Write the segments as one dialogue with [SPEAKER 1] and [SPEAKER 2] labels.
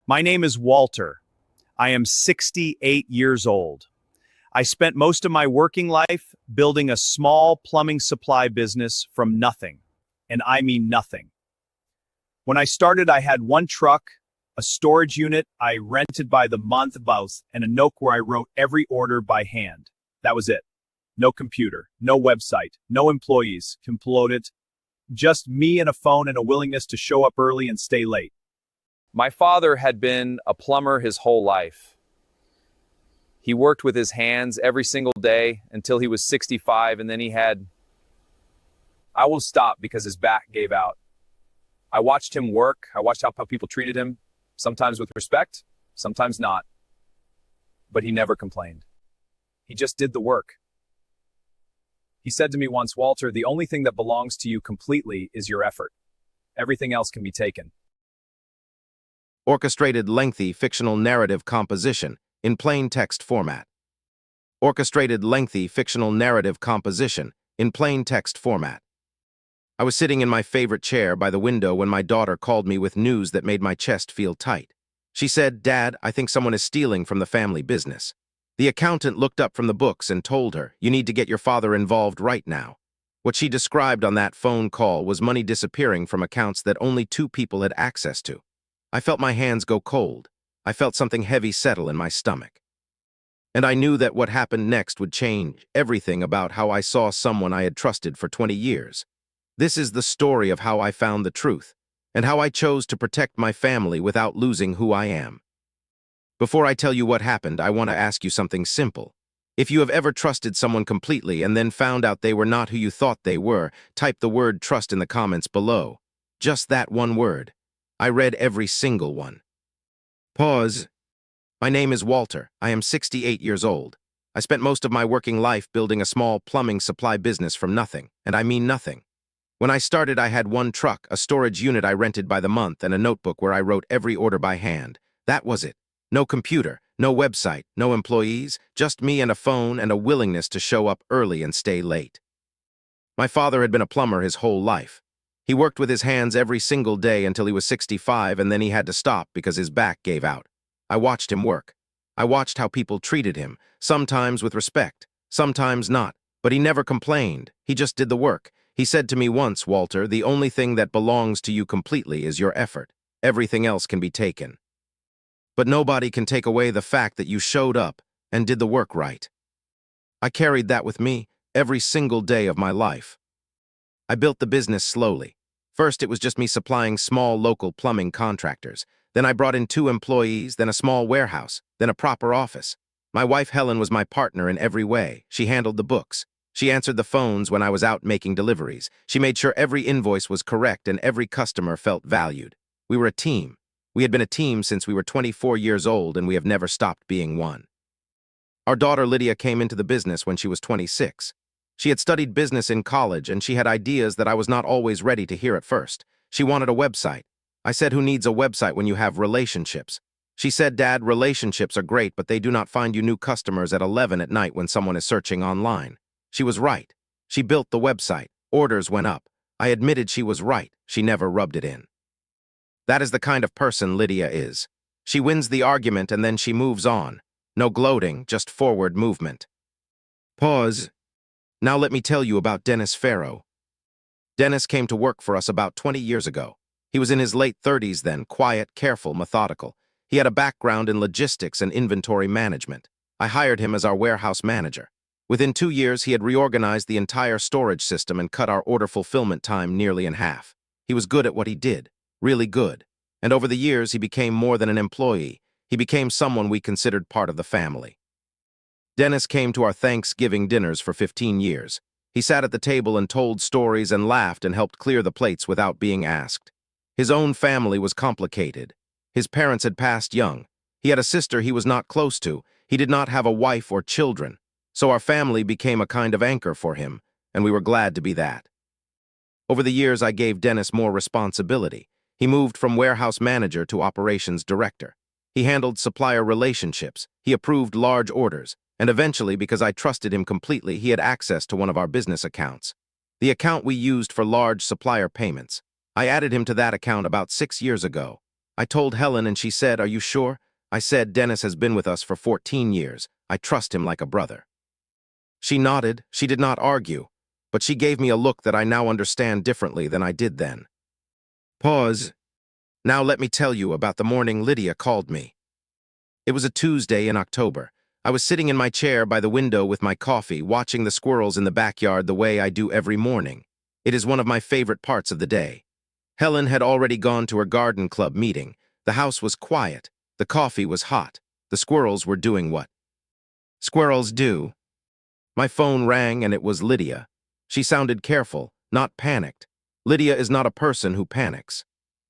[SPEAKER 1] My name is Walter. I am 68 years old. I spent most of my working life building a small plumbing supply business from nothing. And I mean nothing. When I started, I had one truck, a storage unit I rented by the month both, and a note where I wrote every order by hand. That was it. No computer, no website, no employees, imploded. Just me and a phone and a willingness to show up early and stay late. My father had been a plumber his whole life. He worked with his hands every single day until he was 65, and then I will stop because his back gave out. I watched him work. I watched how people treated him, sometimes with respect, sometimes not. But he never complained. He just did the work. He said to me once, Walter, the only thing that belongs to you completely is your effort. Everything else can be taken.
[SPEAKER 2] Orchestrated lengthy fictional narrative composition in plain text format. Orchestrated lengthy fictional narrative composition in plain text format. I was sitting in my favorite chair by the window when my daughter called me with news that made my chest feel tight. She said, "Dad, I think someone is stealing from the family business." The accountant looked up from the books and told her, "You need to get your father involved right now." What she described on that phone call was money disappearing from accounts that only two people had access to. I felt my hands go cold. I felt something heavy settle in my stomach. And I knew that what happened next would change everything about how I saw someone I had trusted for 20 years. This is the story of how I found the truth, and how I chose to protect my family without losing who I am. Before I tell you what happened, I want to ask you something simple. If you have ever trusted someone completely and then found out they were not who you thought they were, type the word trust in the comments below. Just that one word. I read every single one. Pause. My name is Walter. I am 68 years old. I spent most of my working life building a small plumbing supply business from nothing, and I mean nothing. When I started, I had one truck, a storage unit I rented by the month, and a notebook where I wrote every order by hand. That was it. No computer, no website, no employees, just me and a phone and a willingness to show up early and stay late. My father had been a plumber his whole life. He worked with his hands every single day until he was 65, and then he had to stop because his back gave out. I watched him work. I watched how people treated him, sometimes with respect, sometimes not, but he never complained. He just did the work. He said to me once, Walter, the only thing that belongs to you completely is your effort. Everything else can be taken. But nobody can take away the fact that you showed up and did the work right. I carried that with me every single day of my life. I built the business slowly. First, it was just me supplying small local plumbing contractors. Then I brought in 2 employees, then a small warehouse, then a proper office. My wife Helen was my partner in every way. She handled the books. She answered the phones when I was out making deliveries. She made sure every invoice was correct and every customer felt valued. We were a team. We had been a team since we were 24 years old, and we have never stopped being one. Our daughter Lydia came into the business when she was 26. She had studied business in college, and she had ideas that I was not always ready to hear at first. She wanted a website. I said, who needs a website when you have relationships? She said, Dad, relationships are great, but they do not find you new customers at 11 at night when someone is searching online. She was right. She built the website. Orders went up. I admitted she was right. She never rubbed it in. That is the kind of person Lydia is. She wins the argument and then she moves on. No gloating, just forward movement. Pause. Now let me tell you about Dennis Farrow. Dennis came to work for us about 20 years ago. He was in his late 30s then, quiet, careful, methodical. He had a background in logistics and inventory management. I hired him as our warehouse manager. Within 2 years, he had reorganized the entire storage system and cut our order fulfillment time nearly in half. He was good at what he did, really good. And over the years, he became more than an employee. He became someone we considered part of the family. Dennis came to our Thanksgiving dinners for 15 years. He sat at the table and told stories and laughed and helped clear the plates without being asked. His own family was complicated. His parents had passed young. He had a sister he was not close to. He did not have a wife or children. So our family became a kind of anchor for him, and we were glad to be that. Over the years, I gave Dennis more responsibility. He moved from warehouse manager to operations director. He handled supplier relationships. He approved large orders. And eventually, because I trusted him completely, he had access to one of our business accounts. The account we used for large supplier payments. I added him to that account about 6 years ago. I told Helen and she said, "Are you sure?" I said, "Dennis has been with us for 14 years. I trust him like a brother." She nodded. She did not argue, but she gave me a look that I now understand differently than I did then. Pause. Now let me tell you about the morning Lydia called me. It was a Tuesday in October. I was sitting in my chair by the window with my coffee, watching the squirrels in the backyard the way I do every morning. It is one of my favorite parts of the day. Helen had already gone to her garden club meeting. The house was quiet. The coffee was hot. The squirrels were doing what squirrels do. My phone rang and it was Lydia. She sounded careful, not panicked. Lydia is not a person who panics.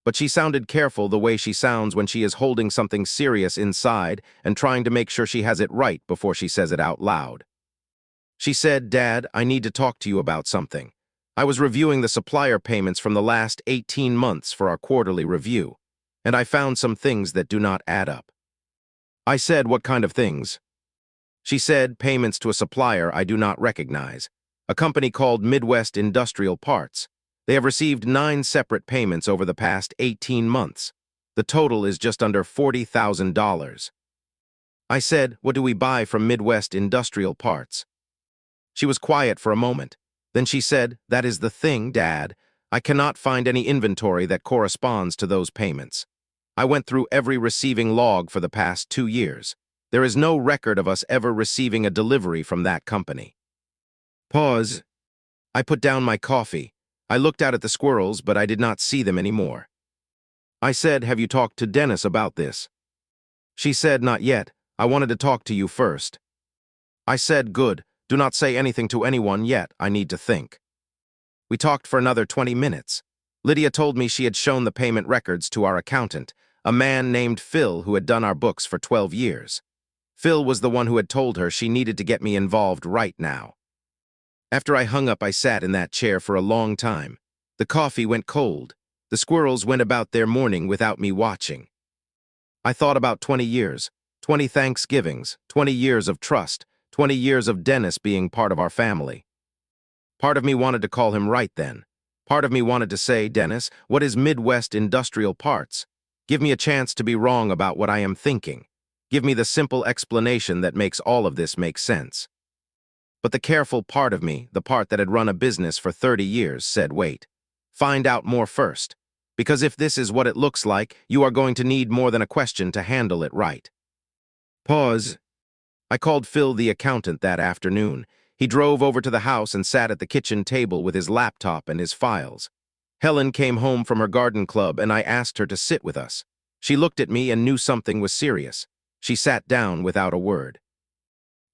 [SPEAKER 2] But she sounded careful the way she sounds when she is holding something serious inside and trying to make sure she has it right before she says it out loud. She said, "Dad, I need to talk to you about something. I was reviewing the supplier payments from the last 18 months for our quarterly review, and I found some things that do not add up." I said, "What kind of things?" She said, "Payments to a supplier I do not recognize, a company called Midwest Industrial Parts. They have received 9 separate payments over the past 18 months. The total is just under $40,000. I said, "What do we buy from Midwest Industrial Parts?" She was quiet for a moment. Then she said, "That is the thing, Dad. I cannot find any inventory that corresponds to those payments. I went through every receiving log for the past 2 years. There is no record of us ever receiving a delivery from that company." Pause. I put down my coffee. I looked out at the squirrels, but I did not see them anymore. I said, "Have you talked to Dennis about this?" She said, "Not yet. I wanted to talk to you first." I said, "Good. Do not say anything to anyone yet. I need to think." We talked for another 20 minutes. Lydia told me she had shown the payment records to our accountant, a man named Phil who had done our books for 12 years. Phil was the one who had told her she needed to get me involved right now. After I hung up, I sat in that chair for a long time. The coffee went cold. The squirrels went about their morning without me watching. I thought about 20 years, 20 Thanksgivings, 20 years of trust, 20 years of Dennis being part of our family. Part of me wanted to call him right then. Part of me wanted to say, "Dennis, what is Midwest Industrial Parts? Give me a chance to be wrong about what I am thinking. Give me the simple explanation that makes all of this make sense." But the careful part of me, the part that had run a business for 30 years, said, "Wait. Find out more first. Because if this is what it looks like, you are going to need more than a question to handle it right." Pause. I called Phil the accountant that afternoon. He drove over to the house and sat at the kitchen table with his laptop and his files. Helen came home from her garden club and I asked her to sit with us. She looked at me and knew something was serious. She sat down without a word.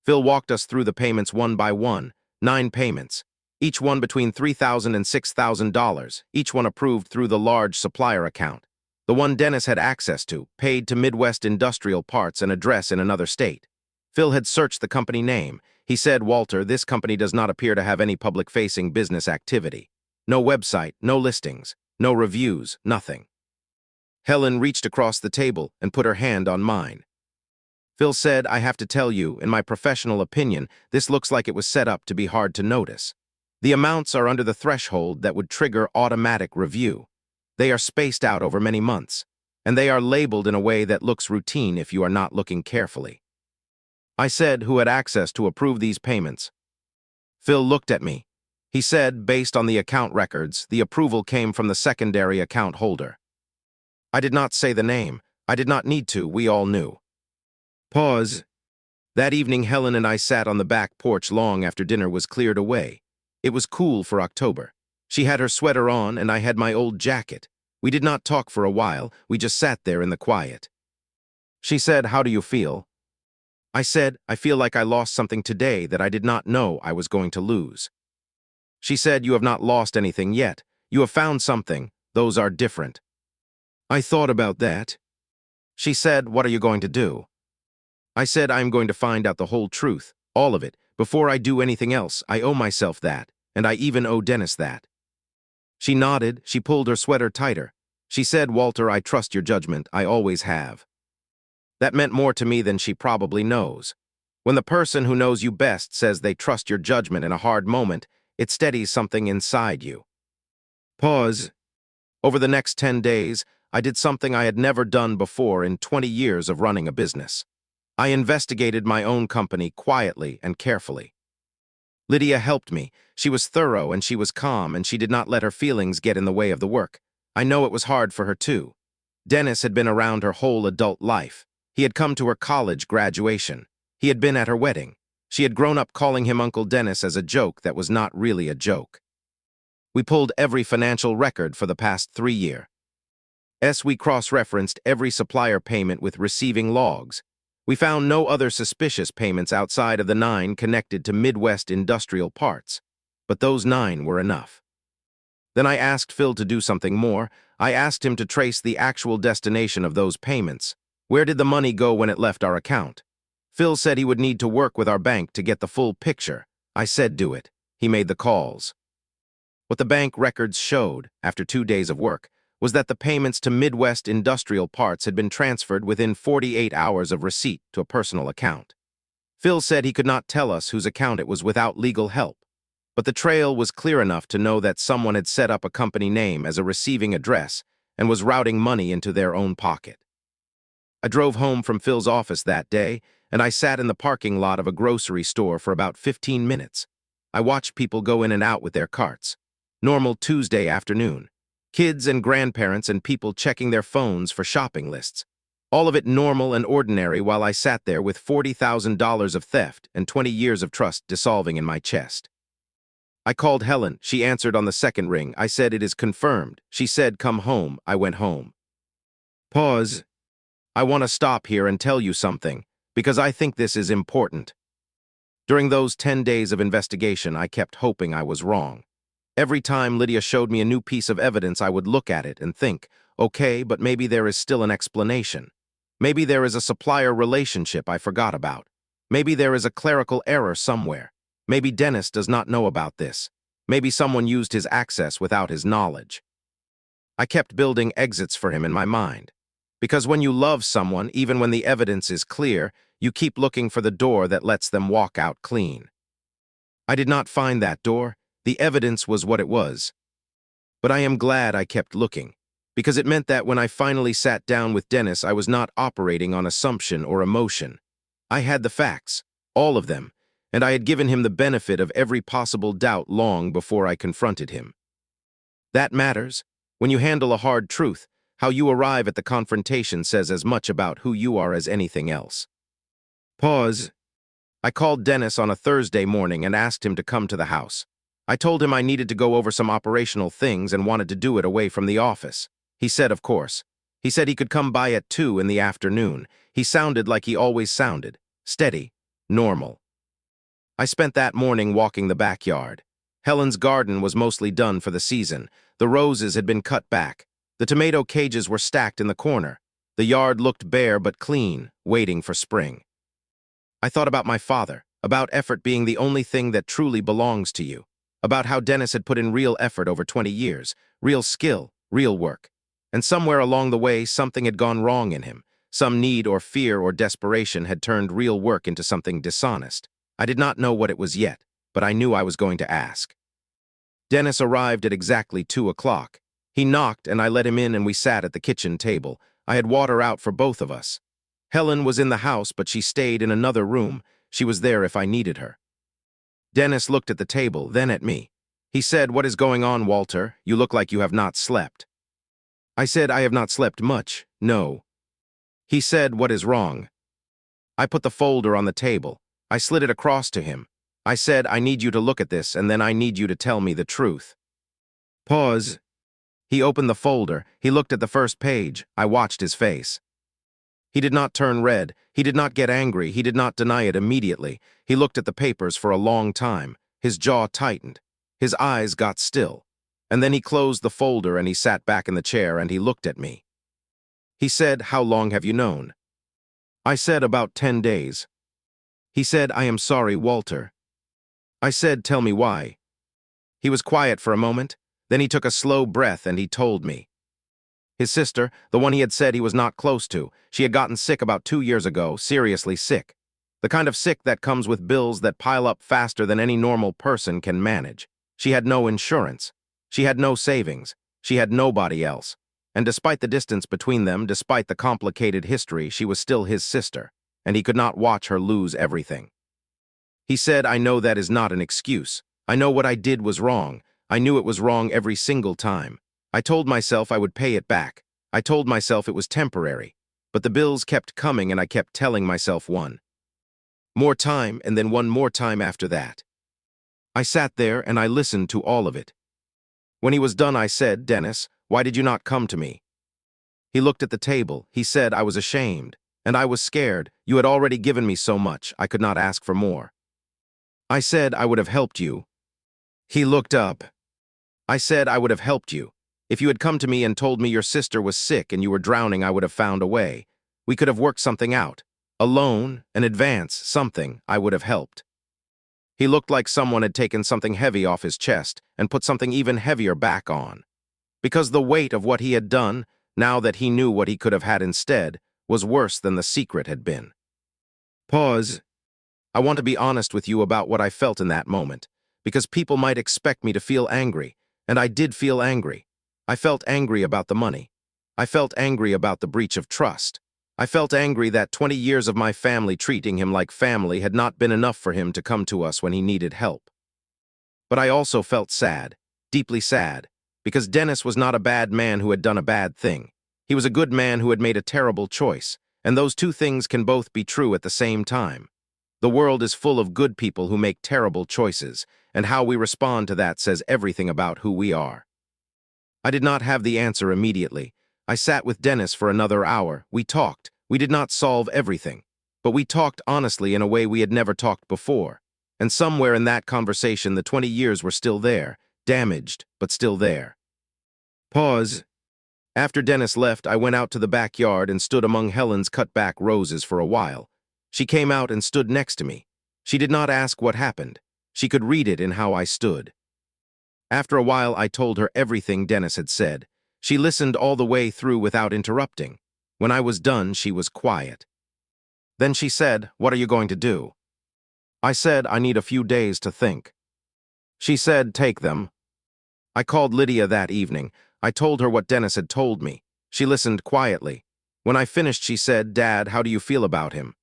[SPEAKER 2] Phil walked us through the payments one by one, 9 payments, each one between $3,000 and $6,000, each one approved through the large supplier account. The one Dennis had access to, paid to Midwest Industrial Parts, an address in another state. Phil had searched the company name. He said, "Walter, this company does not appear to have any public-facing business activity. No website, no listings, no reviews, nothing." Helen reached across the table and put her hand on mine. Phil said, "I have to tell you, in my professional opinion, this looks like it was set up to be hard to notice. The amounts are under the threshold that would trigger automatic review. They are spaced out over many months, and they are labeled in a way that looks routine if you are not looking carefully." I said, "Who had access to approve these payments?" Phil looked at me. He said, "Based on the account records, the approval came from the secondary account holder." I did not say the name. I did not need to. We all knew. Pause. That evening, Helen and I sat on the back porch long after dinner was cleared away. It was cool for October. She had her sweater on and I had my old jacket. We did not talk for a while. We just sat there in the quiet. She said, "How do you feel?" I said, "I feel like I lost something today that I did not know I was going to lose." She said, "You have not lost anything yet. You have found something. Those are different." I thought about that. She said, "What are you going to do?" I said, "I am going to find out the whole truth, all of it. Before I do anything else, I owe myself that, and I even owe Dennis that." She nodded. She pulled her sweater tighter. She said, "Walter, I trust your judgment. I always have." That meant more to me than she probably knows. When the person who knows you best says they trust your judgment in a hard moment, it steadies something inside you. Pause. Over the next 10 days, I did something I had never done before in 20 years of running a business. I investigated my own company quietly and carefully. Lydia helped me. She was thorough and she was calm, and she did not let her feelings get in the way of the work. I know it was hard for her too. Dennis had been around her whole adult life. He had come to her college graduation. He had been at her wedding. She had grown up calling him Uncle Dennis as a joke that was not really a joke. We pulled every financial record for the past 3 years. We cross-referenced every supplier payment with receiving logs. We found no other suspicious payments outside of the 9 connected to Midwest industrial parts. But those 9 were enough. Then I asked Phil to do something more. I asked him to trace the actual destination of those payments. Where did the money go when it left our account? Phil said he would need to work with our bank to get the full picture. I said do it. He made the calls. What the bank records showed, after 2 days of work, was that the payments to Midwest industrial parts had been transferred within 48 hours of receipt to a personal account. Phil said he could not tell us whose account it was without legal help, but the trail was clear enough to know that someone had set up a company name as a receiving address and was routing money into their own pocket. I drove home from Phil's office that day, and I sat in the parking lot of a grocery store for about 15 minutes. I watched people go in and out with their carts. Normal Tuesday afternoon. Kids and grandparents and people checking their phones for shopping lists. All of it normal and ordinary while I sat there with $40,000 of theft and 20 years of trust dissolving in my chest. I called Helen. She answered on the second ring. I said, "It is confirmed." She said, "Come home." I went home. Pause. I want to stop here and tell you something, because I think this is important. During those 10 days of investigation, I kept hoping I was wrong. Every time Lydia showed me a new piece of evidence, I would look at it and think, okay, but maybe there is still an explanation. Maybe there is a supplier relationship I forgot about. Maybe there is a clerical error somewhere. Maybe Dennis does not know about this. Maybe someone used his access without his knowledge. I kept building exits for him in my mind. Because when you love someone, even when the evidence is clear, you keep looking for the door that lets them walk out clean. I did not find that door. The evidence was what it was. But I am glad I kept looking, because it meant that when I finally sat down with Dennis, I was not operating on assumption or emotion. I had the facts, all of them, and I had given him the benefit of every possible doubt long before I confronted him. That matters. When you handle a hard truth, how you arrive at the confrontation says as much about who you are as anything else. Pause. I called Dennis on a Thursday morning and asked him to come to the house. I told him I needed to go over some operational things and wanted to do it away from the office. He said, of course. He said he could come by at 2 in the afternoon. He sounded like he always sounded. Steady. Normal. I spent that morning walking the backyard. Helen's garden was mostly done for the season. The roses had been cut back. The tomato cages were stacked in the corner. The yard looked bare but clean, waiting for spring. I thought about my father, about effort being the only thing that truly belongs to you, about how Dennis had put in real effort over 20 years, real skill, real work. And somewhere along the way, something had gone wrong in him. Some need or fear or desperation had turned real work into something dishonest. I did not know what it was yet, but I knew I was going to ask. Dennis arrived at exactly 2 o'clock. He knocked and I let him in and we sat at the kitchen table. I had water out for both of us. Helen was in the house, but she stayed in another room. She was there if I needed her. Dennis looked at the table, then at me. He said, "What is going on, Walter? You look like you have not slept." I said, "I have not slept much, no." He said, "What is wrong?" I put the folder on the table. I slid it across to him. I said, "I need you to look at this, and then I need you to tell me the truth." Pause. He opened the folder. He looked at the first page. I watched his face. He did not turn red. He did not get angry. He did not deny it immediately. He looked at the papers for a long time. His jaw tightened. His eyes got still. And then he closed the folder and he sat back in the chair and he looked at me. He said, "How long have you known?" I said, "About 10 days. He said, "I am sorry, Walter." I said, "Tell me why." He was quiet for a moment. Then he took a slow breath and he told me. His sister, the one he had said he was not close to, she had gotten sick about 2 years ago, seriously sick. The kind of sick that comes with bills that pile up faster than any normal person can manage. She had no insurance. She had no savings. She had nobody else. And despite the distance between them, despite the complicated history, she was still his sister, and he could not watch her lose everything. He said, "I know that is not an excuse. I know what I did was wrong. I knew it was wrong every single time. I told myself I would pay it back. I told myself it was temporary. But the bills kept coming and I kept telling myself one more time and then one more time after that. I sat there and I listened to all of it. When he was done, I said, 'Dennis, why did you not come to me?' He looked at the table. He said, 'I was ashamed. And I was scared. You had already given me so much. I could not ask for more.' I said, 'I would have helped you.' He looked up. I said, 'I would have helped you. If you had come to me and told me your sister was sick and you were drowning, I would have found a way. We could have worked something out. A loan, an advance, something, I would have helped.' He looked like someone had taken something heavy off his chest and put something even heavier back on. Because the weight of what he had done, now that he knew what he could have had instead, was worse than the secret had been. Pause. I want to be honest with you about what I felt in that moment, because people might expect me to feel angry, and I did feel angry. I felt angry about the money. I felt angry about the breach of trust. I felt angry that 20 years of my family treating him like family had not been enough for him to come to us when he needed help. But I also felt sad, deeply sad, because Dennis was not a bad man who had done a bad thing. He was a good man who had made a terrible choice, and those two things can both be true at the same time. The world is full of good people who make terrible choices, and how we respond to that says everything about who we are. I did not have the answer immediately. I sat with Dennis for another hour. We talked. We did not solve everything, but we talked honestly in a way we had never talked before. And somewhere in that conversation, the 20 years were still there, damaged, but still there. Pause. After Dennis left, I went out to the backyard and stood among Helen's cut-back roses for a while. She came out and stood next to me. She did not ask what happened. She could read it in how I stood. After a while, I told her everything Dennis had said. She listened all the way through without interrupting. When I was done, she was quiet. Then she said, "What are you going to do?" I said, "I need a few days to think." She said, "Take them." I called Lydia that evening. I told her what Dennis had told me. She listened quietly. When I finished, she said, "Dad, how do you feel about him?"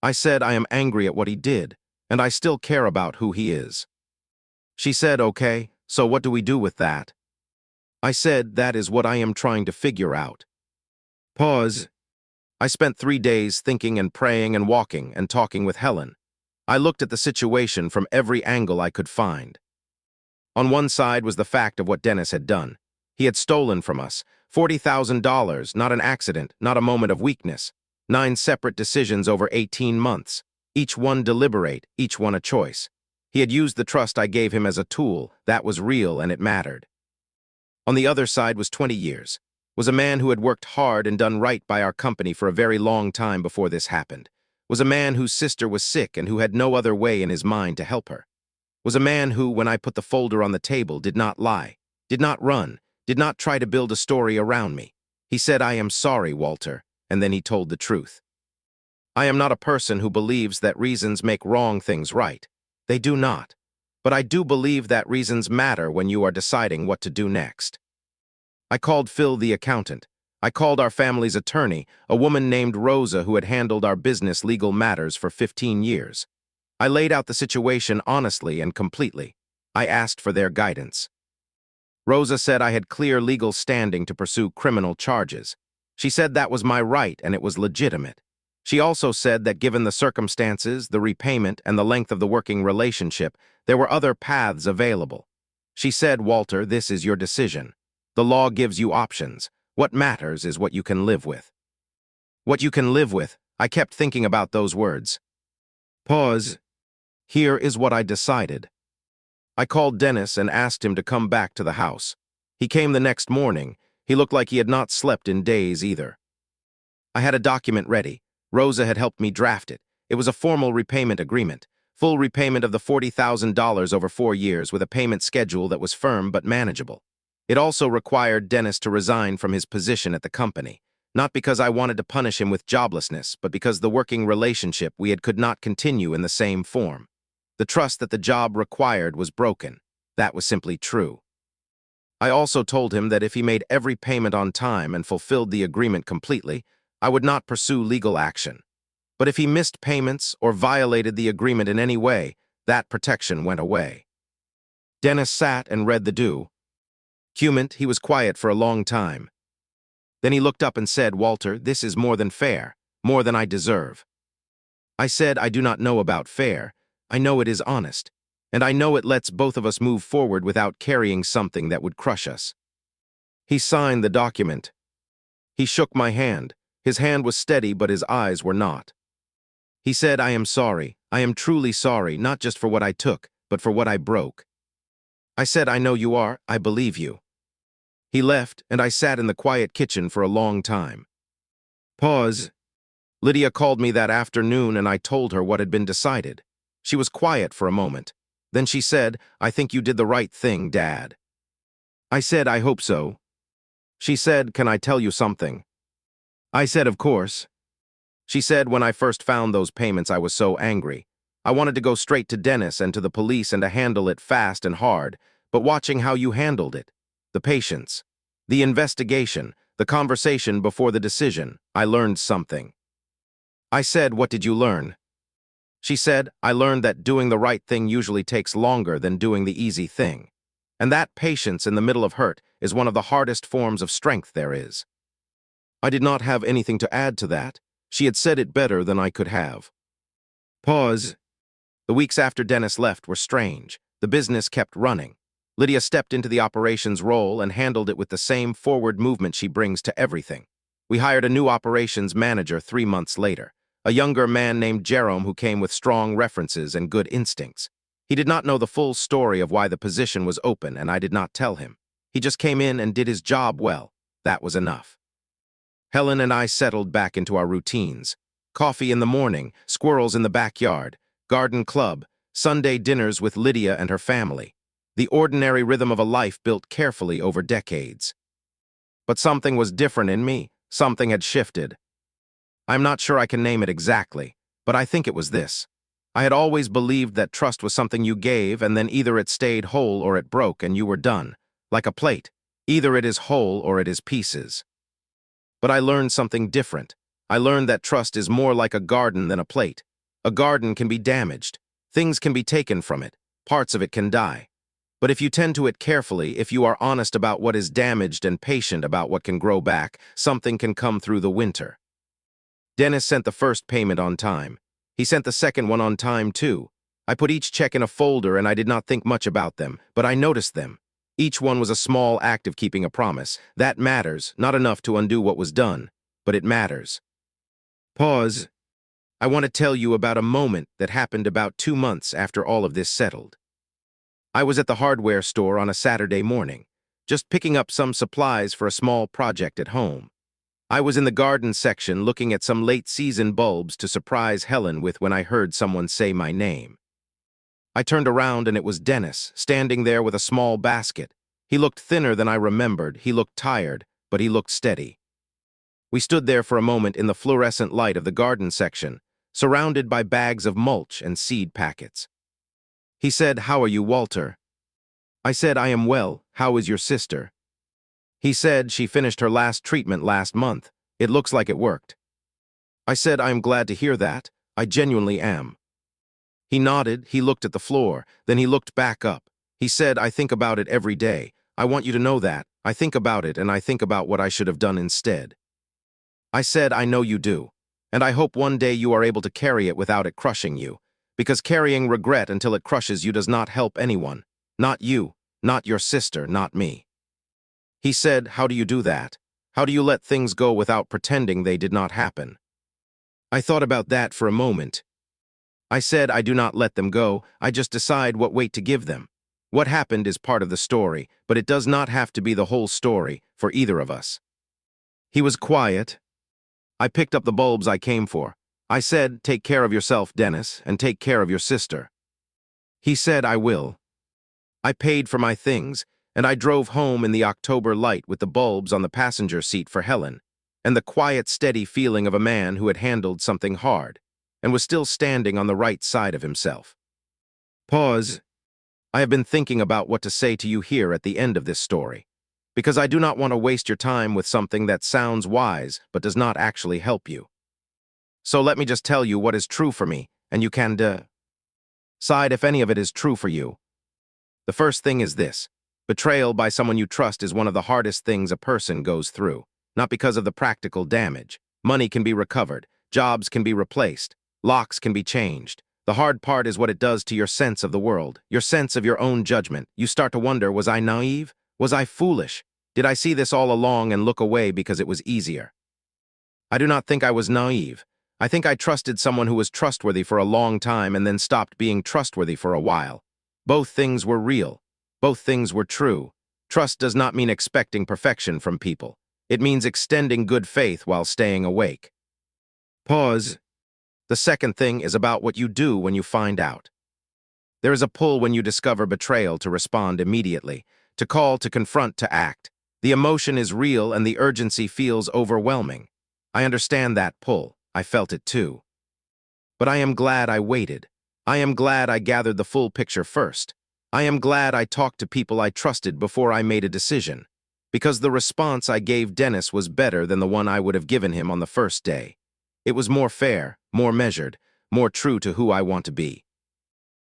[SPEAKER 2] I said, "I am angry at what he did, and I still care about who he is." She said, "Okay, so what do we do with that?" I said, "That is what I am trying to figure out." Pause. I spent 3 days thinking and praying and walking and talking with Helen. I looked at the situation from every angle I could find. On one side was the fact of what Dennis had done. He had stolen from us $40,000, not an accident, not a moment of weakness. 9 separate decisions over 18 months, each one deliberate, each one a choice. He had used the trust I gave him as a tool. That was real and it mattered. On the other side was 20 years. Was a man who had worked hard and done right by our company for a very long time before this happened. Was a man whose sister was sick and who had no other way in his mind to help her. Was a man who, when I put the folder on the table, did not lie, did not run, did not try to build a story around me. He said, "I am sorry, Walter," and then he told the truth. I am not a person who believes that reasons make wrong things right. They do not. But I do believe that reasons matter when you are deciding what to do next. I called Phil the accountant. I called our family's attorney, a woman named Rosa who had handled our business legal matters for 15 years. I laid out the situation honestly and completely. I asked for their guidance. Rosa said I had clear legal standing to pursue criminal charges. She said that was my right and it was legitimate. She also said that given the circumstances, the repayment, and the length of the working relationship, there were other paths available. She said, "Walter, this is your decision. The law gives you options. What matters is what you can live with." What you can live with. I kept thinking about those words. Pause. Here is what I decided. I called Dennis and asked him to come back to the house. He came the next morning. He looked like he had not slept in days either. I had a document ready. Rosa had helped me draft it. It was a formal repayment agreement, full repayment of the $40,000 over 4 years with a payment schedule that was firm but manageable. It also required Dennis to resign from his position at the company, not because I wanted to punish him with joblessness, but because the working relationship we had could not continue in the same form. The trust that the job required was broken. That was simply true. I also told him that if he made every payment on time and fulfilled the agreement completely, I would not pursue legal action. But if he missed payments or violated the agreement in any way, that protection went away. Dennis sat and read the document. He was quiet for a long time. Then he looked up and said, "Walter, this is more than fair, more than I deserve." I said, "I do not know about fair. I know it is honest. And I know it lets both of us move forward without carrying something that would crush us." He signed the document. He shook my hand. His hand was steady, but his eyes were not. He said, "I am sorry. I am truly sorry, not just for what I took, but for what I broke." I said, "I know you are. I believe you." He left, and I sat in the quiet kitchen for a long time. Pause. Lydia called me that afternoon, and I told her what had been decided. She was quiet for a moment. Then she said, "I think you did the right thing, Dad." I said, "I hope so." She said, "Can I tell you something?" I said, "Of course." She said, "When I first found those payments, I was so angry. I wanted to go straight to Dennis and to the police and to handle it fast and hard, but watching how you handled it, the patience, the investigation, the conversation before the decision, I learned something." I said, "What did you learn?" She said, "I learned that doing the right thing usually takes longer than doing the easy thing. And that patience in the middle of hurt is one of the hardest forms of strength there is." I did not have anything to add to that. She had said it better than I could have. Pause. The weeks after Dennis left were strange. The business kept running. Lydia stepped into the operations role and handled it with the same forward movement she brings to everything. We hired a new operations manager 3 months later, a younger man named Jerome who came with strong references and good instincts. He did not know the full story of why the position was open, and I did not tell him. He just came in and did his job well. That was enough. Helen and I settled back into our routines. Coffee in the morning, squirrels in the backyard, garden club, Sunday dinners with Lydia and her family. The ordinary rhythm of a life built carefully over decades. But something was different in me. Something had shifted. I'm not sure I can name it exactly, but I think it was this. I had always believed that trust was something you gave, and then either it stayed whole or it broke and you were done. Like a plate. Either it is whole or it is pieces. But I learned something different. I learned that trust is more like a garden than a plate. A garden can be damaged. Things can be taken from it. Parts of it can die. But if you tend to it carefully, if you are honest about what is damaged and patient about what can grow back, something can come through the winter. Dennis sent the first payment on time. He sent the second one on time too. I put each check in a folder and I did not think much about them, but I noticed them. Each one was a small act of keeping a promise. That matters, not enough to undo what was done, but it matters. Pause. I want to tell you about a moment that happened about 2 months after all of this settled. I was at the hardware store on a Saturday morning, just picking up some supplies for a small project at home. I was in the garden section looking at some late-season bulbs to surprise Helen with when I heard someone say my name. I turned around and it was Dennis, standing there with a small basket. He looked thinner than I remembered, he looked tired, but he looked steady. We stood there for a moment in the fluorescent light of the garden section, surrounded by bags of mulch and seed packets. He said, "How are you, Walter?" I said, "I am well. How is your sister?" He said, "She finished her last treatment last month. It looks like it worked." I said, "I am glad to hear that. I genuinely am." He nodded, he looked at the floor, then he looked back up. He said, "I think about it every day. I want you to know that. I think about it and I think about what I should have done instead." I said, "I know you do. And I hope one day you are able to carry it without it crushing you. Because carrying regret until it crushes you does not help anyone. Not you, not your sister, not me." He said, "How do you do that? How do you let things go without pretending they did not happen?" I thought about that for a moment. I said, "I do not let them go. I just decide what weight to give them. What happened is part of the story, but it does not have to be the whole story for either of us." He was quiet. I picked up the bulbs I came for. I said, "Take care of yourself, Dennis, and take care of your sister." He said, "I will." I paid for my things, and I drove home in the October light with the bulbs on the passenger seat for Helen, and the quiet, steady feeling of a man who had handled something hard, and was still standing on the right side of himself. Pause. I have been thinking about what to say to you here at the end of this story. Because I do not want to waste your time with something that sounds wise but does not actually help you. So let me just tell you what is true for me, and you can decide if any of it is true for you. The first thing is this. Betrayal by someone you trust is one of the hardest things a person goes through, not because of the practical damage. Money can be recovered, jobs can be replaced, locks can be changed. The hard part is what it does to your sense of the world, your sense of your own judgment. You start to wonder, was I naive? Was I foolish? Did I see this all along and look away because it was easier? I do not think I was naive. I think I trusted someone who was trustworthy for a long time and then stopped being trustworthy for a while. Both things were real. Both things were true. Trust does not mean expecting perfection from people. It means extending good faith while staying awake. Pause. The second thing is about what you do when you find out. There is a pull when you discover betrayal to respond immediately, to call, to confront, to act. The emotion is real and the urgency feels overwhelming. I understand that pull. I felt it too. But I am glad I waited. I am glad I gathered the full picture first. I am glad I talked to people I trusted before I made a decision. Because the response I gave Dennis was better than the one I would have given him on the first day. It was more fair, more measured, more true to who I want to be.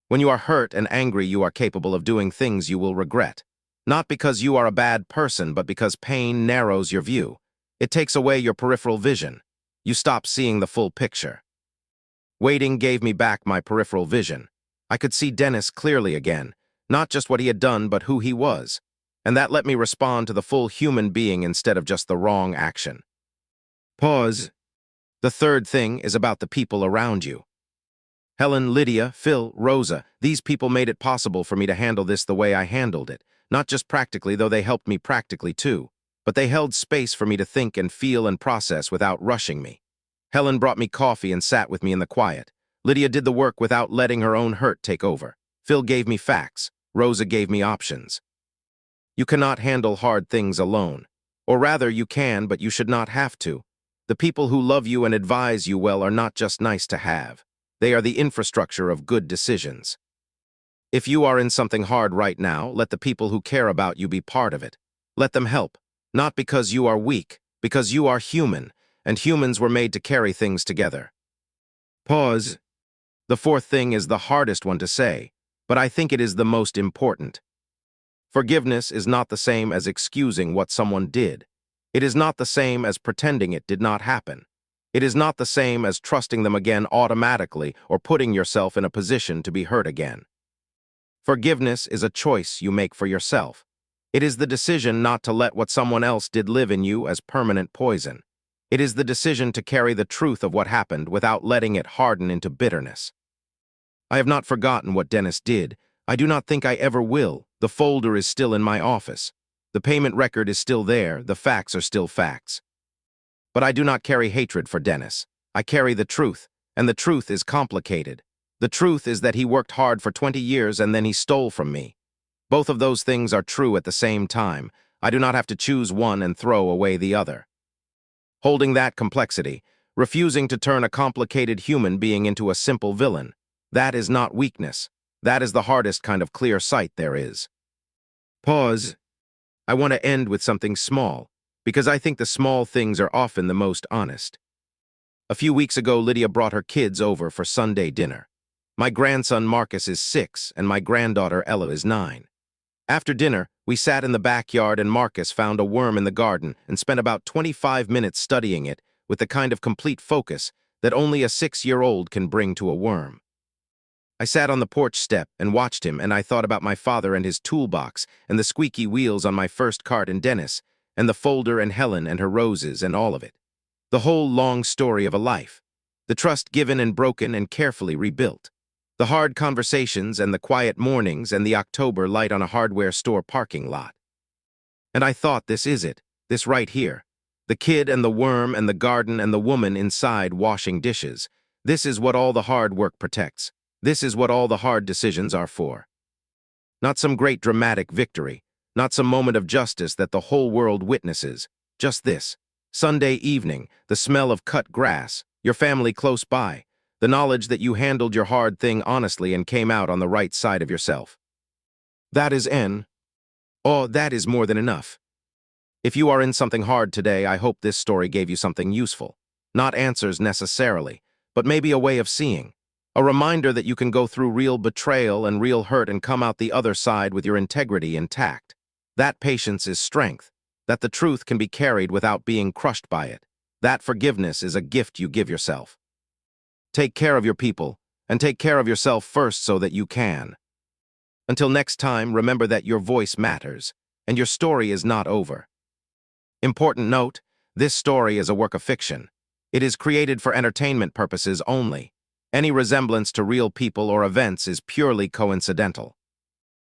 [SPEAKER 2] When you are hurt and angry, you are capable of doing things you will regret. Not because you are a bad person, but because pain narrows your view. It takes away your peripheral vision. You stop seeing the full picture. Waiting gave me back my peripheral vision. I could see Dennis clearly again, not just what he had done, but who he was. And that let me respond to the full human being instead of just the wrong action. Pause. The third thing is about the people around you. Helen, Lydia, Phil, Rosa, these people made it possible for me to handle this the way I handled it. Not just practically, though they helped me practically too, but they held space for me to think and feel and process without rushing me. Helen brought me coffee and sat with me in the quiet. Lydia did the work without letting her own hurt take over. Phil gave me facts. Rosa gave me options. You cannot handle hard things alone. Or rather, you can, but you should not have to. The people who love you and advise you well are not just nice to have. They are the infrastructure of good decisions. If you are in something hard right now, let the people who care about you be part of it. Let them help. Not because you are weak, because you are human, and humans were made to carry things together. Pause. The fourth thing is the hardest one to say, but I think it is the most important. Forgiveness is not the same as excusing what someone did. It is not the same as pretending it did not happen. It is not the same as trusting them again automatically or putting yourself in a position to be hurt again. Forgiveness is a choice you make for yourself. It is the decision not to let what someone else did live in you as permanent poison. It is the decision to carry the truth of what happened without letting it harden into bitterness. I have not forgotten what Dennis did. I do not think I ever will. The folder is still in my office. The payment record is still there. The facts are still facts. But I do not carry hatred for Dennis. I carry the truth, and the truth is complicated. The truth is that he worked hard for 20 years and then he stole from me. Both of those things are true at the same time. I do not have to choose one and throw away the other. Holding that complexity, refusing to turn a complicated human being into a simple villain, that is not weakness. That is the hardest kind of clear sight there is. Pause. I want to end with something small, because I think the small things are often the most honest. A few weeks ago, Lydia brought her kids over for Sunday dinner. My grandson Marcus is 6 and my granddaughter Ella is 9. After dinner, we sat in the backyard and Marcus found a worm in the garden and spent about 25 minutes studying it with the kind of complete focus that only a 6-year-old can bring to a worm. I sat on the porch step and watched him, and I thought about my father and his toolbox and the squeaky wheels on my first cart and Dennis, and the folder and Helen and her roses and all of it. The whole long story of a life. The trust given and broken and carefully rebuilt. The hard conversations and the quiet mornings and the October light on a hardware store parking lot. And I thought, this is it, this right here. The kid and the worm and the garden and the woman inside washing dishes. This is what all the hard work protects. This is what all the hard decisions are for. Not some great dramatic victory, not some moment of justice that the whole world witnesses. Just this. Sunday evening, the smell of cut grass, your family close by, the knowledge that you handled your hard thing honestly and came out on the right side of yourself. That is that is more than enough. If you are in something hard today, I hope this story gave you something useful. Not answers necessarily, but maybe a way of seeing. A reminder that you can go through real betrayal and real hurt and come out the other side with your integrity intact. That patience is strength, that the truth can be carried without being crushed by it. That forgiveness is a gift you give yourself. Take care of your people, and take care of yourself first so that you can. Until next time, remember that your voice matters, and your story is not over. Important note, this story is a work of fiction. It is created for entertainment purposes only. Any resemblance to real people or events is purely coincidental.